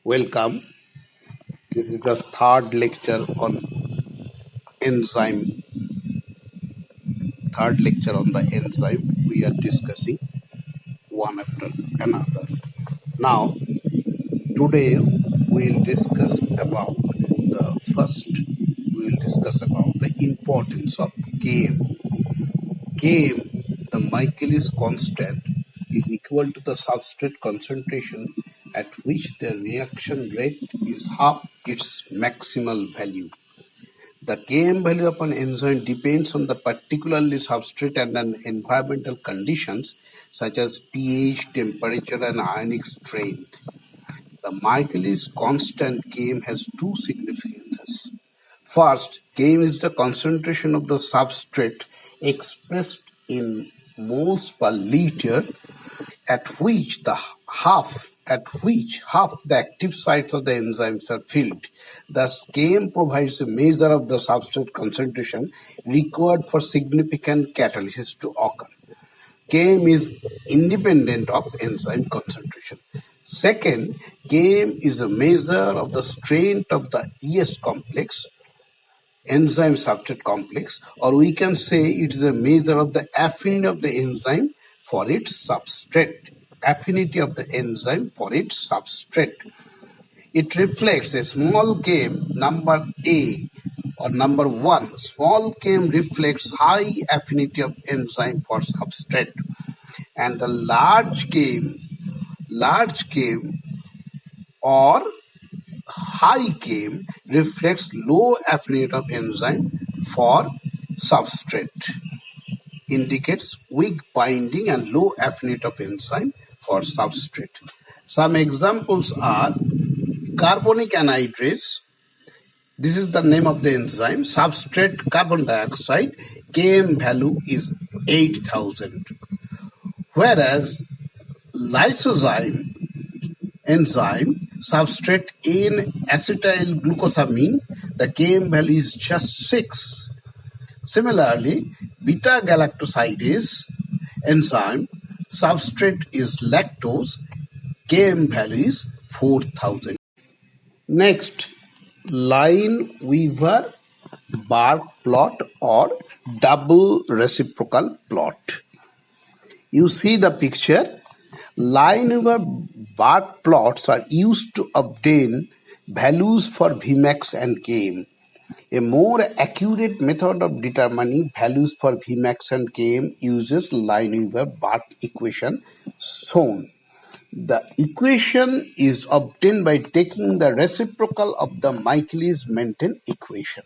Welcome. This is the third lecture on enzyme. Third lecture on the enzyme. We are discussing one after another. Now, today we'll discuss about the importance of Km. Km, the Michaelis constant, is equal to the substrate concentration at which the reaction rate is half its maximal value. The Km value of an enzyme depends on the particularly substrate and environmental conditions such as pH, temperature, and ionic strength. The Michaelis constant Km has two significances. First, Km is the concentration of the substrate expressed in moles per liter at which half the active sites of the enzymes are filled. Thus, Km provides a measure of the substrate concentration required for significant catalysis to occur. Km is independent of enzyme concentration. Second, Km is a measure of the strength of the ES complex, enzyme substrate complex, or we can say it is a measure of the affinity of the enzyme for its substrate. Affinity of the enzyme for its substrate. It reflects a small Km, number A or number 1. Small Km reflects high affinity of enzyme for substrate, and the large Km or high Km reflects low affinity of enzyme for substrate. Indicates weak binding and low affinity of enzyme for substrate. Some examples are carbonic anhydrase. This is the name of the enzyme. Substrate carbon dioxide, Km value is 8000. Whereas lysozyme enzyme, substrate N-acetyl glucosamine, the Km value is just 6. Similarly, beta-galactosidase enzyme, substrate is lactose, Km value is 4000. Next, Lineweaver-Burke plot or double reciprocal plot. You see the picture. Lineweaver-Burke plots are used to obtain values for Vmax and Km. A more accurate method of determining values for Vmax and Km uses Lineweaver-Burke equation shown. The equation is obtained by taking the reciprocal of the Michaelis-Menten equation.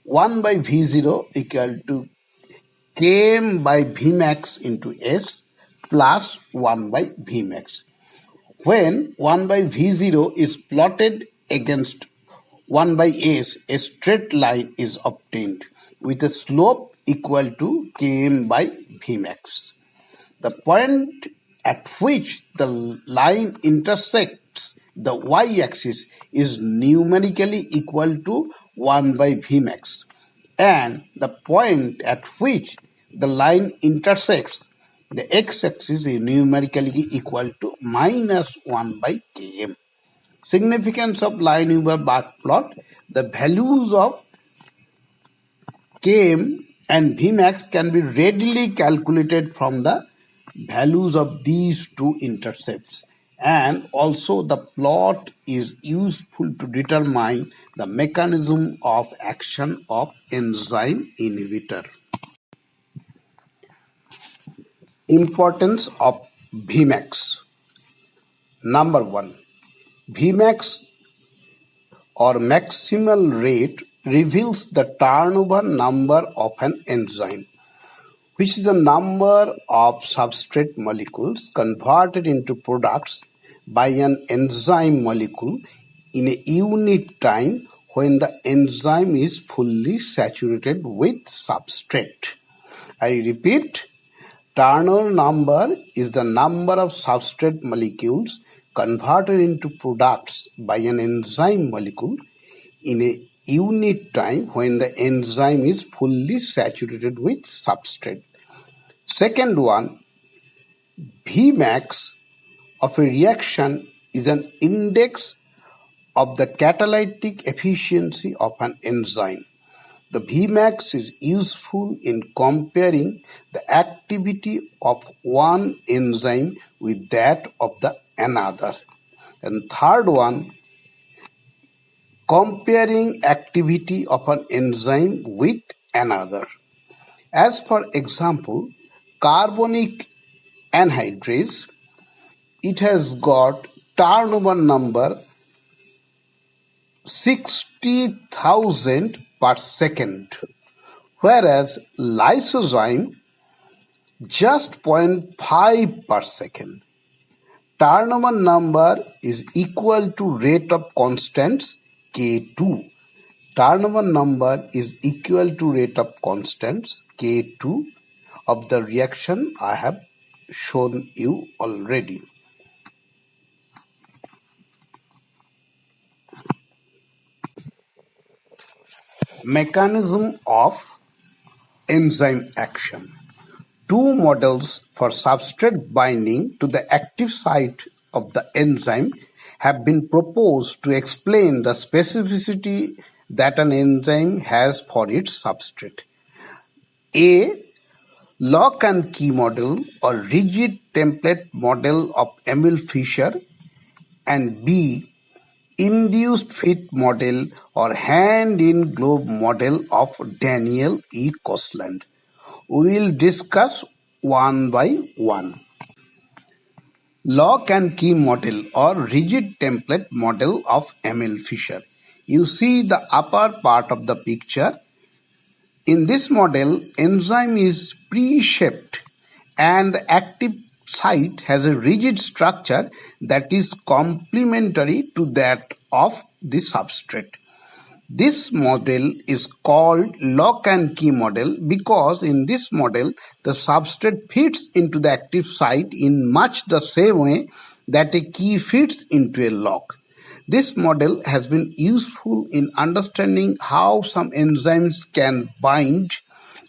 1 by V0 equal to Km by Vmax into S plus 1 by Vmax. When 1 by V0 is plotted against 1 by S, a straight line is obtained with a slope equal to Km by Vmax. The point at which the line intersects the y-axis is numerically equal to 1 by Vmax, and the point at which the line intersects the x-axis is numerically equal to minus 1 by Km. Significance of Lineweaver-Burke plot: the values of Km and Vmax can be readily calculated from the values of these two intercepts, and also the plot is useful to determine the mechanism of action of enzyme inhibitor. Importance of Vmax. Number 1. Vmax or maximal rate reveals the turnover number of an enzyme, which is the number of substrate molecules converted into products by an enzyme molecule in a unit time when the enzyme is fully saturated with substrate. I repeat, turnover number is the number of substrate molecules converted into products by an enzyme molecule in a unit time when the enzyme is fully saturated with substrate. Second one, Vmax of a reaction is an index of the catalytic efficiency of an enzyme. The Vmax is useful in comparing the activity of one enzyme with that of the another. And third one, comparing activity of an enzyme with another. As for example, carbonic anhydrase, it has got turnover number 60,000 per second, whereas lysozyme just 0.5 per second. Turnover number is equal to rate of constants K2. Turnover number is equal to rate of constants K2 of the reaction I have shown you already. Mechanism of enzyme action. Two models for substrate binding to the active site of the enzyme have been proposed to explain the specificity that an enzyme has for its substrate. A. Lock and key model or rigid template model of Emil Fischer, and B. Induced fit model or hand-in-glove model of Daniel E. Kosland. We will discuss one by one. Lock and key model or rigid template model of Emil Fischer. You see the upper part of the picture. In this model, enzyme is pre-shaped and the active site has a rigid structure that is complementary to that of the substrate. This model is called lock and key model because in this model the substrate fits into the active site in much the same way that a key fits into a lock. This model has been useful in understanding how some enzymes can bind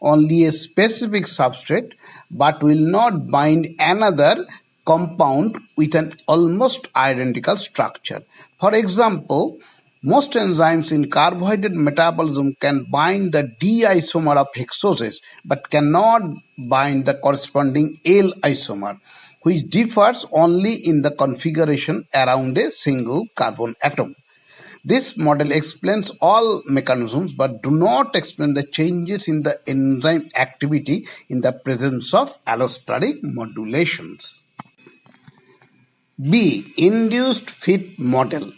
only a specific substrate but will not bind another compound with an almost identical structure. For example, most enzymes in carbohydrate metabolism can bind the D isomer of hexoses but cannot bind the corresponding L isomer, which differs only in the configuration around a single carbon atom. This model explains all mechanisms but do not explain the changes in the enzyme activity in the presence of allosteric modulations. B. Induced fit model.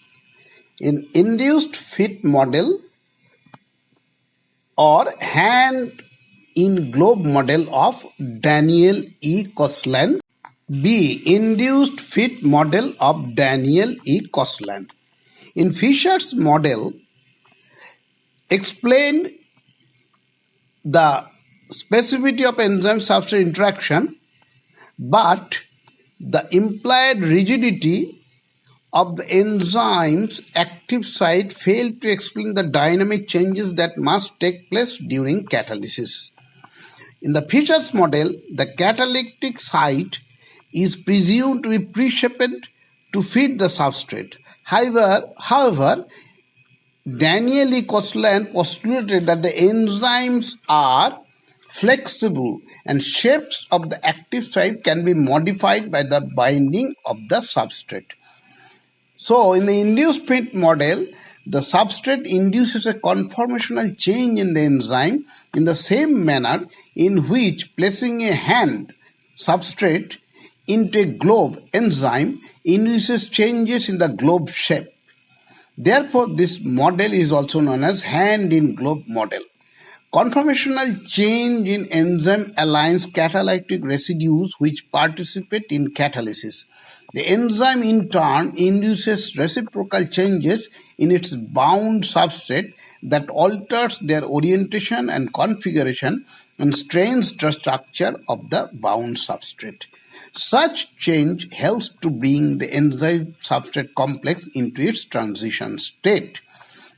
In induced fit model or hand-in-glove model of Daniel E. Kosland. B. Induced fit model of Daniel E. Kosland. In Fischer's model, explained the specificity of enzyme-substrate interaction, but the implied rigidity of the enzyme's active site failed to explain the dynamic changes that must take place during catalysis. In the Fischer's model, the catalytic site is presumed to be pre-shaped to fit the substrate. However, Daniel E. Kosland postulated that the enzymes are flexible and shapes of the active site can be modified by the binding of the substrate. So, in the induced fit model, the substrate induces a conformational change in the enzyme in the same manner in which placing a hand substrate into a glove enzyme induces changes in the glove shape. Therefore, this model is also known as hand-in-glove model. Conformational change in enzyme aligns catalytic residues which participate in catalysis. The enzyme in turn induces reciprocal changes in its bound substrate that alters their orientation and configuration and strains the structure of the bound substrate. Such change helps to bring the enzyme substrate complex into its transition state.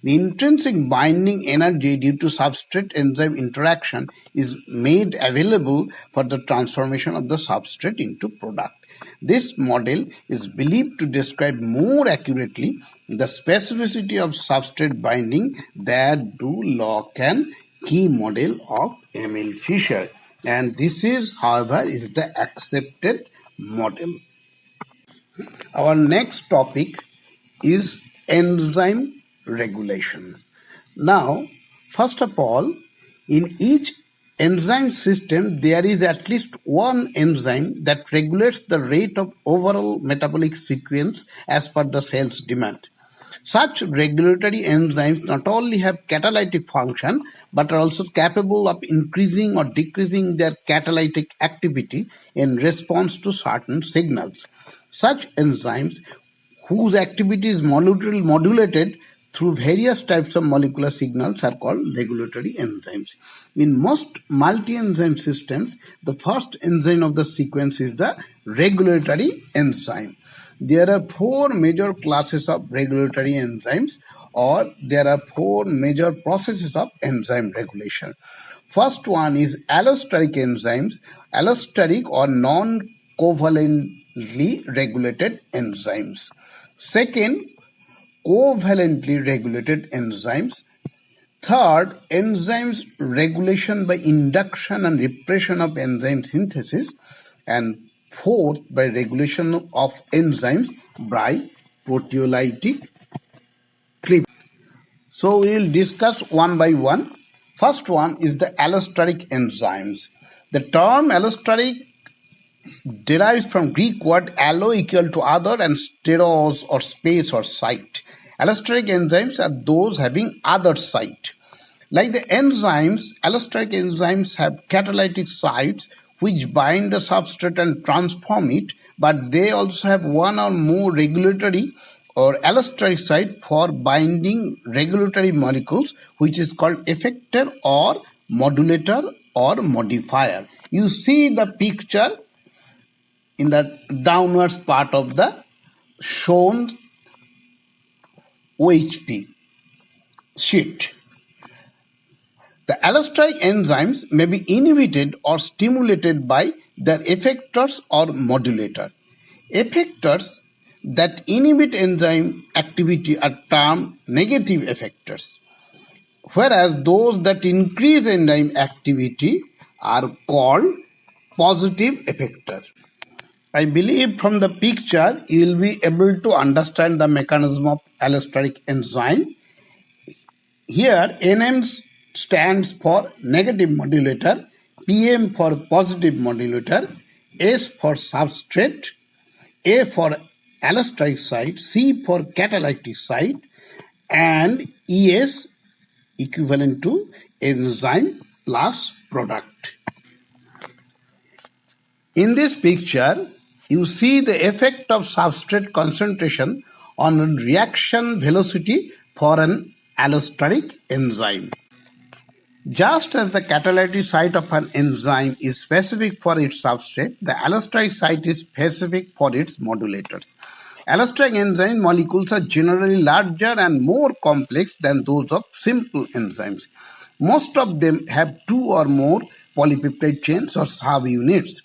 The intrinsic binding energy due to substrate enzyme interaction is made available for the transformation of the substrate into product. This model is believed to describe more accurately the specificity of substrate binding than do Locke and Key model of Emil Fischer. And this is, however, is the accepted model. Our next topic is enzyme regulation. Now, first of all, in each enzyme system, there is at least one enzyme that regulates the rate of overall metabolic sequence as per the cell's demand. Such regulatory enzymes not only have catalytic function but are also capable of increasing or decreasing their catalytic activity in response to certain signals. Such enzymes, whose activity is modulated through various types of molecular signals, are called regulatory enzymes. In most multi-enzyme systems, the first enzyme of the sequence is the regulatory enzyme. There are four major classes of regulatory enzymes, or there are four major processes of enzyme regulation. First one is allosteric enzymes, allosteric or non-covalently regulated enzymes. Second, covalently regulated enzymes. Third, enzymes regulation by induction and repression of enzyme synthesis. And fourth, by regulation of enzymes by proteolytic cleavage. So we will discuss one by one. First one is the allosteric enzymes. The term allosteric derives from Greek word allo equal to other and steros or space or site. Allosteric enzymes are those having other site. Like the enzymes, allosteric enzymes have catalytic sites which bind the substrate and transform it, but they also have one or more regulatory or allosteric site for binding regulatory molecules, which is called effector or modulator or modifier. You see the picture in the downwards part of the shown OHP sheet. The allosteric enzymes may be inhibited or stimulated by their effectors or modulator. Effectors that inhibit enzyme activity are termed negative effectors, whereas those that increase enzyme activity are called positive effectors. I believe from the picture you will be able to understand the mechanism of allosteric enzyme. Here NM stands for negative modulator, PM for positive modulator, S for substrate, A for allosteric site, C for catalytic site, and ES equivalent to enzyme plus product. In this picture, you see the effect of substrate concentration on reaction velocity for an allosteric enzyme. Just as the catalytic site of an enzyme is specific for its substrate, the allosteric site is specific for its modulators. Allosteric enzyme molecules are generally larger and more complex than those of simple enzymes. Most of them have two or more polypeptide chains or subunits.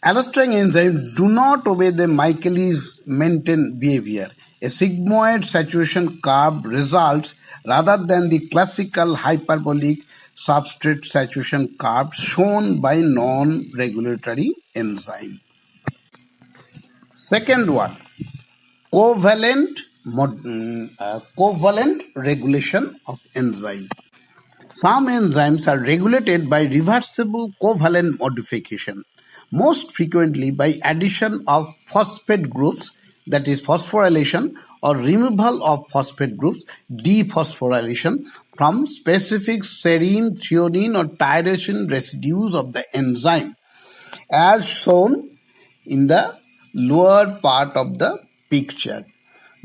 Allosteric enzymes do not obey the Michaelis-Menten behavior. A sigmoid saturation curve results rather than the classical hyperbolic substrate saturation curve shown by non-regulatory enzyme. Second one, covalent regulation of enzyme. Some enzymes are regulated by reversible covalent modification, most frequently by addition of phosphate groups, that is phosphorylation, or removal of phosphate groups, dephosphorylation, from specific serine, threonine, or tyrosine residues of the enzyme, as shown in the lower part of the picture.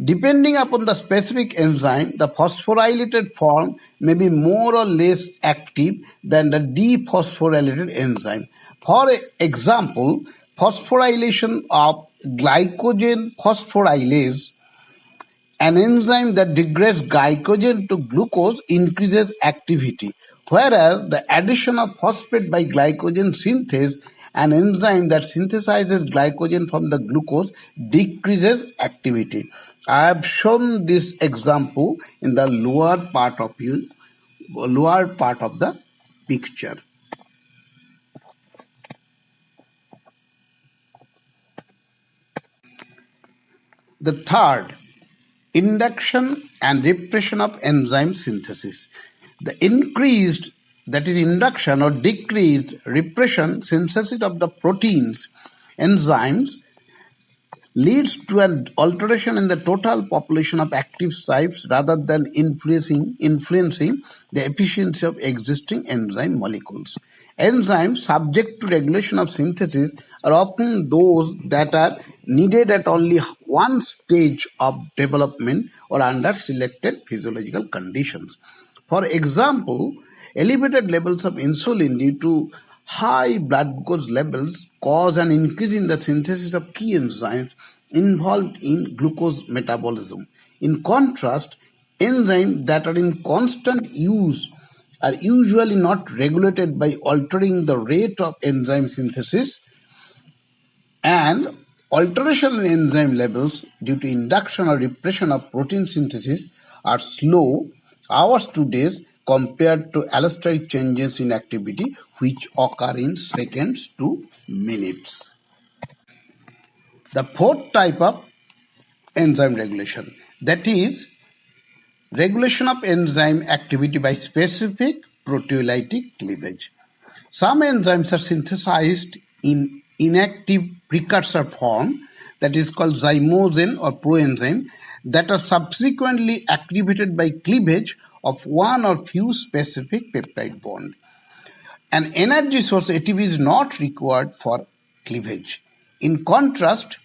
Depending upon the specific enzyme, the phosphorylated form may be more or less active than the dephosphorylated enzyme. For example, phosphorylation of glycogen phosphorylase An enzyme that degrades glycogen to glucose increases activity, whereas the addition of phosphate by glycogen synthase, an enzyme that synthesizes glycogen from the glucose, decreases activity. I have shown this example in the lower part of the picture. The third, induction and repression of enzyme synthesis. The increased, that is induction or decreased repression synthesis of the proteins, enzymes, leads to an alteration in the total population of active sites rather than influencing the efficiency of existing enzyme molecules. Enzymes subject to regulation of synthesis are often those that are needed at only one stage of development or under selected physiological conditions. For example, elevated levels of insulin due to high blood glucose levels cause an increase in the synthesis of key enzymes involved in glucose metabolism. In contrast, enzymes that are in constant use are usually not regulated by altering the rate of enzyme synthesis, and alteration in enzyme levels due to induction or repression of protein synthesis are slow, hours to days, compared to allosteric changes in activity which occur in seconds to minutes. The fourth type of enzyme regulation, that is regulation of enzyme activity by specific proteolytic cleavage. Some enzymes are synthesized in inactive precursor form, that is called zymogen or proenzyme, that are subsequently activated by cleavage of one or few specific peptide bond. An energy source ATP is not required for cleavage. In contrast,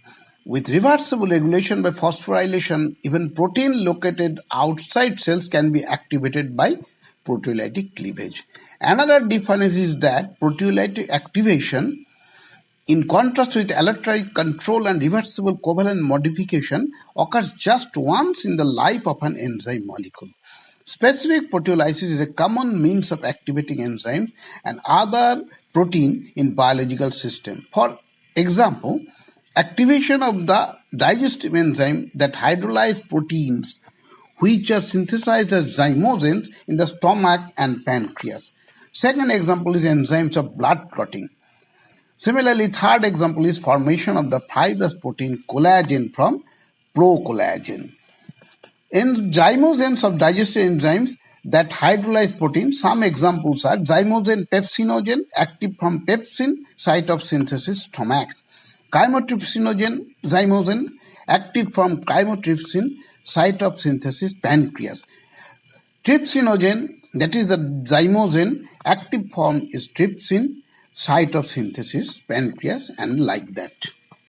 with reversible regulation by phosphorylation, even protein located outside cells can be activated by proteolytic cleavage. Another difference is that proteolytic activation, in contrast with allosteric control and reversible covalent modification, occurs just once in the life of an enzyme molecule. Specific proteolysis is a common means of activating enzymes and other protein in biological system. For example, activation of the digestive enzyme that hydrolyze proteins which are synthesized as zymogens in the stomach and pancreas. Second example is enzymes of blood clotting. Similarly, third example is formation of the fibrous protein collagen from procollagen. In zymogens of digestive enzymes that hydrolyze protein, some examples are zymogen pepsinogen, active from pepsin, site of synthesis stomach. Chymotrypsinogen zymogen, active from chymotrypsin, site of synthesis pancreas. Trypsinogen, that is the zymogen, active form is trypsin, site of synthesis pancreas, and like that.